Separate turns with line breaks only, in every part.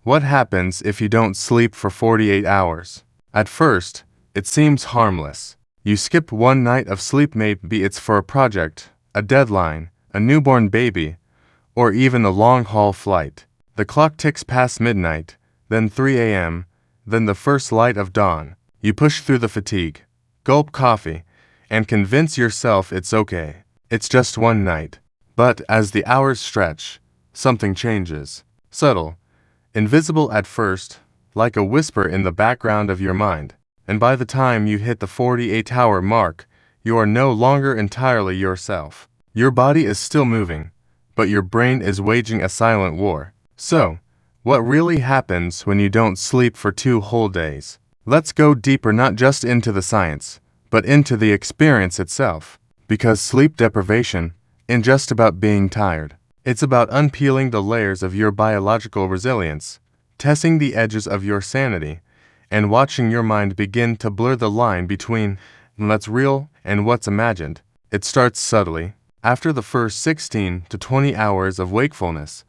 What happens if you don't sleep for 48 hours? At first, it seems harmless. You skip one night of sleep, maybe it's for a project, a deadline, a newborn baby, or even a long-haul flight. The clock ticks past midnight, then 3 a.m., then the first light of dawn. You push through the fatigue, gulp coffee, and convince yourself it's okay. It's just one night. But as the hours stretch, something changes. Subtle, invisible at first, like a whisper in the background of your mind. And by the time you hit the 48-hour mark, you are no longer entirely yourself. Your body is still moving, but your brain is waging a silent war. So, what really happens when you don't sleep for 2 whole days? Let's go deeper, not just into the science, but into the experience itself. Because sleep deprivation isn't just about being tired. It's about unpeeling the layers of your biological resilience, testing the edges of your sanity, and watching your mind begin to blur the line between what's real and what's imagined. It starts subtly. After the first 16 to 20 hours of wakefulness,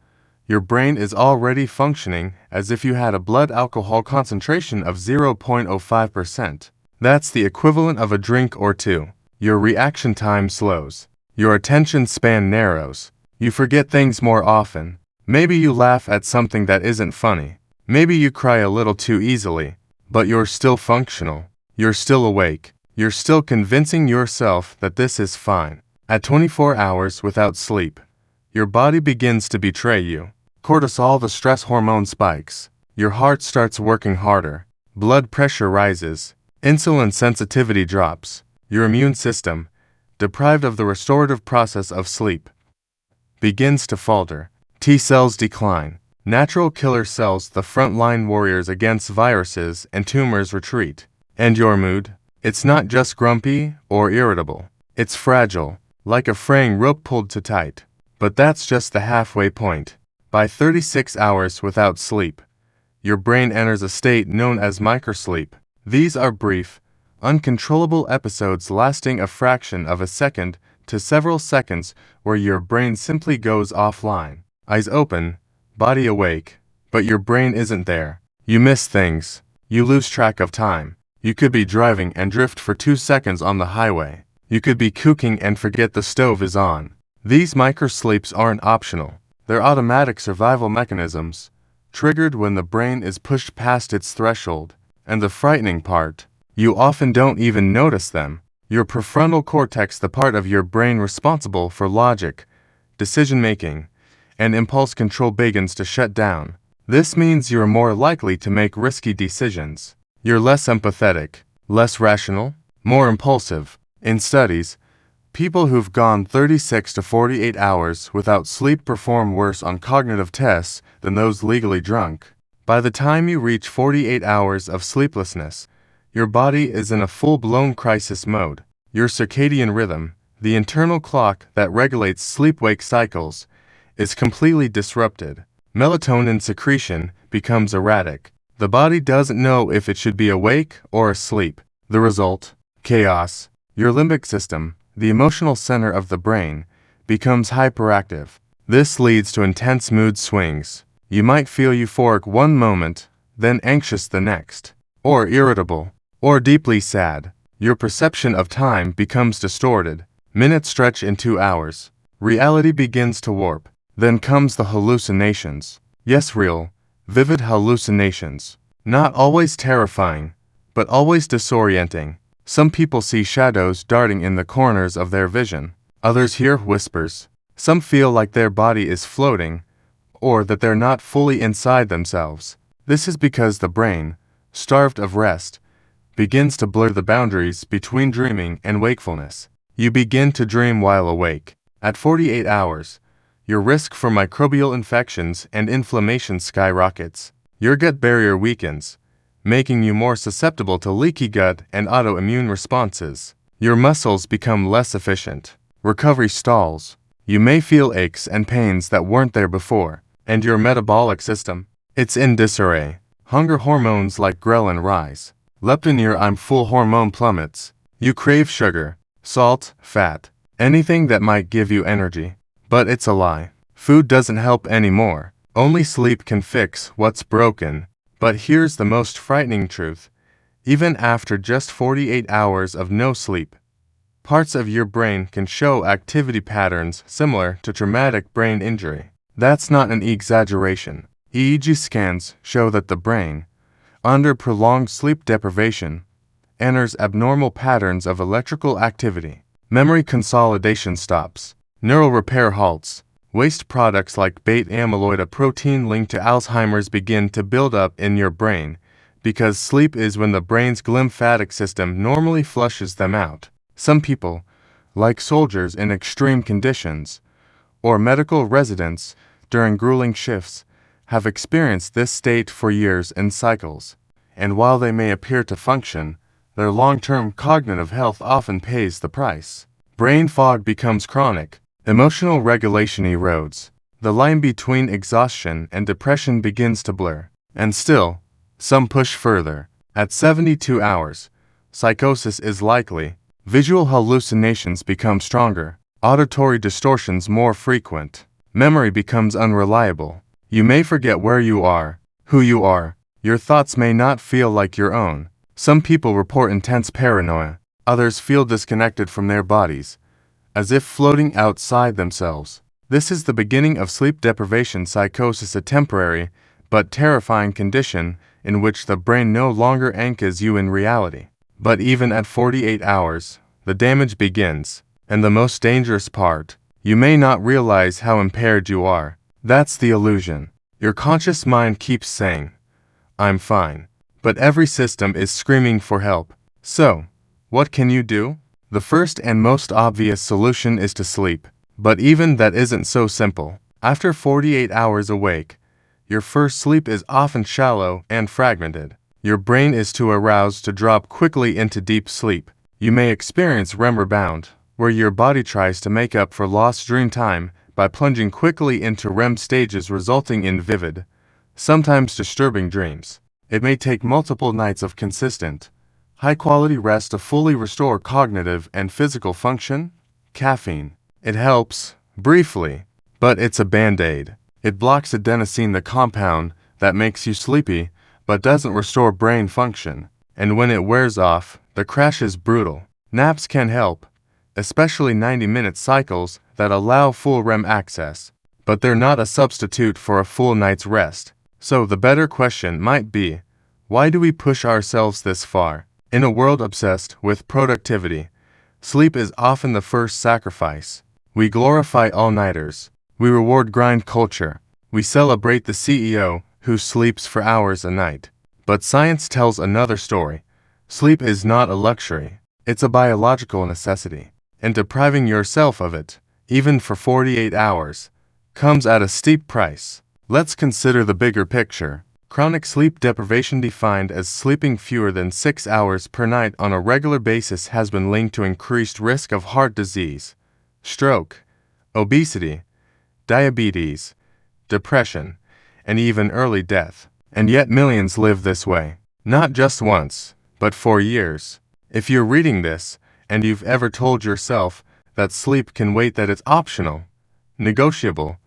your brain is already functioning as if you had a blood alcohol concentration of 0.05%. That's the equivalent of a drink or two. Your reaction time slows. Your attention span narrows. You forget things more often. Maybe you laugh at something that isn't funny. Maybe you cry a little too easily. But you're still functional. You're still awake. You're still convincing yourself that this is fine. At 24 hours without sleep, your body begins to betray you. Cortisol, the stress hormone, spikes. Your heart starts working harder. Blood pressure rises. Insulin sensitivity drops. Your immune system, deprived of the restorative process of sleep, begins to falter. T cells decline. Natural killer cells, the frontline warriors against viruses and tumors, retreat. And your mood? It's not just grumpy or irritable. It's fragile, like a fraying rope pulled too tight. But that's just the halfway point. By 36 hours without sleep, your brain enters a state known as microsleep. These are brief, uncontrollable episodes lasting a fraction of a second to several seconds where your brain simply goes offline. Eyes open, body awake, but your brain isn't there. You miss things. You lose track of time. You could be driving and drift for 2 seconds on the highway. You could be cooking and forget the stove is on. These microsleeps aren't optional. They're automatic survival mechanisms, triggered when the brain is pushed past its threshold. And the frightening part, you often don't even notice them. Your prefrontal cortex, the part of your brain responsible for logic, decision-making, and impulse control, begins to shut down. This means you're more likely to make risky decisions. You're less empathetic, less rational, more impulsive. In studies, people who've gone 36 to 48 hours without sleep perform worse on cognitive tests than those legally drunk. By the time you reach 48 hours of sleeplessness, your body is in a full-blown crisis mode. Your circadian rhythm, the internal clock that regulates sleep-wake cycles, is completely disrupted. Melatonin secretion becomes erratic. The body doesn't know if it should be awake or asleep. The result? Chaos. Your limbic system, the emotional center of the brain, becomes hyperactive. This leads to intense mood swings. You might feel euphoric one moment, then anxious the next, or irritable, or deeply sad. Your perception of time becomes distorted. Minutes stretch into hours. Reality begins to warp. Then comes the hallucinations. Yes, real, vivid hallucinations. Not always terrifying, but always disorienting. Some people see shadows darting in the corners of their vision. Others hear whispers. Some feel like their body is floating, or that they're not fully inside themselves. This is because the brain, starved of rest, begins to blur the boundaries between dreaming and wakefulness. You begin to dream while awake. At 48 hours, your risk for microbial infections and inflammation skyrockets. Your gut barrier weakens, making you more susceptible to leaky gut and autoimmune responses. Your muscles become less efficient. Recovery stalls. You may feel aches and pains that weren't there before. And your metabolic system, it's in disarray. Hunger hormones like ghrelin rise. Leptin, your I'm full hormone, plummets. You crave sugar, salt, fat, anything that might give you energy. But it's a lie. Food doesn't help anymore. Only sleep can fix what's broken. But here's the most frightening truth. Even after just 48 hours of no sleep, parts of your brain can show activity patterns similar to traumatic brain injury. That's not an exaggeration. EEG scans show that the brain, under prolonged sleep deprivation, enters abnormal patterns of electrical activity. Memory consolidation stops. Neural repair halts. Waste products like beta-amyloid, a protein linked to Alzheimer's, begin to build up in your brain, because sleep is when the brain's lymphatic system normally flushes them out. Some people, like soldiers in extreme conditions, or medical residents during grueling shifts, have experienced this state for years in cycles. And while they may appear to function, their long-term cognitive health often pays the price. Brain fog becomes chronic. Emotional regulation erodes. The line between exhaustion and depression begins to blur. And still, some push further. At 72 hours, psychosis is likely. Visual hallucinations become stronger. Auditory distortions more frequent. Memory becomes unreliable. You may forget where you are, who you are. Your thoughts may not feel like your own. Some people report intense paranoia. Others feel disconnected from their bodies, as if floating outside themselves. This is the beginning of sleep deprivation psychosis, a temporary but terrifying condition in which the brain no longer anchors you in reality. But even at 48 hours, the damage begins. And the most dangerous part, you may not realize how impaired you are. That's the illusion. Your conscious mind keeps saying, "I'm fine." But every system is screaming for help. So, what can you do? The first and most obvious solution is to sleep. But even that isn't so simple. After 48 hours awake, your first sleep is often shallow and fragmented. Your brain is too aroused to drop quickly into deep sleep. You may experience REM rebound, where your body tries to make up for lost dream time by plunging quickly into REM stages, resulting in vivid, sometimes disturbing dreams. It may take multiple nights of consistent, high-quality rest to fully restore cognitive and physical function. Caffeine. It helps, briefly, but it's a band-aid. It blocks adenosine, the compound that makes you sleepy, but doesn't restore brain function. And when it wears off, the crash is brutal. Naps can help, especially 90-minute cycles that allow full REM access. But they're not a substitute for a full night's rest. So the better question might be, why do we push ourselves this far? In a world obsessed with productivity, sleep is often the first sacrifice. We glorify all-nighters. We reward grind culture. We celebrate the CEO who sleeps for hours a night. But science tells another story. Sleep is not a luxury. It's a biological necessity. And depriving yourself of it, even for 48 hours, comes at a steep price. Let's consider the bigger picture. Chronic sleep deprivation, defined as sleeping fewer than 6 hours per night on a regular basis, has been linked to increased risk of heart disease, stroke, obesity, diabetes, depression, and even early death. And yet millions live this way, not just once, but for years. If you're reading this, and you've ever told yourself that sleep can wait, that it's optional, negotiable,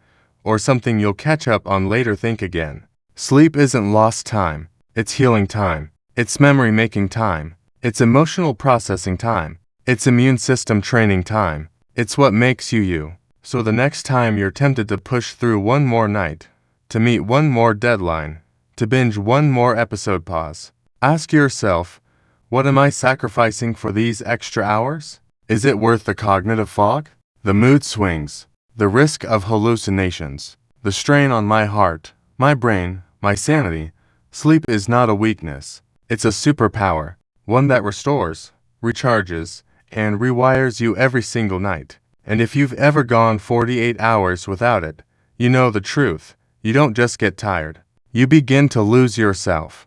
or something you'll catch up on later, think again. Sleep isn't lost time. It's healing time. It's memory-making time. It's emotional processing time. It's immune system training time. It's what makes you you. So the next time you're tempted to push through one more night, to meet one more deadline, to binge one more episode, pause. Ask yourself, what am I sacrificing for these extra hours? Is it worth the cognitive fog, the mood swings, the risk of hallucinations, the strain on my heart, my brain, my sanity? Sleep is not a weakness. It's a superpower, one that restores, recharges, and rewires you every single night. And if you've ever gone 48 hours without it, you know the truth. You don't just get tired. You begin to lose yourself.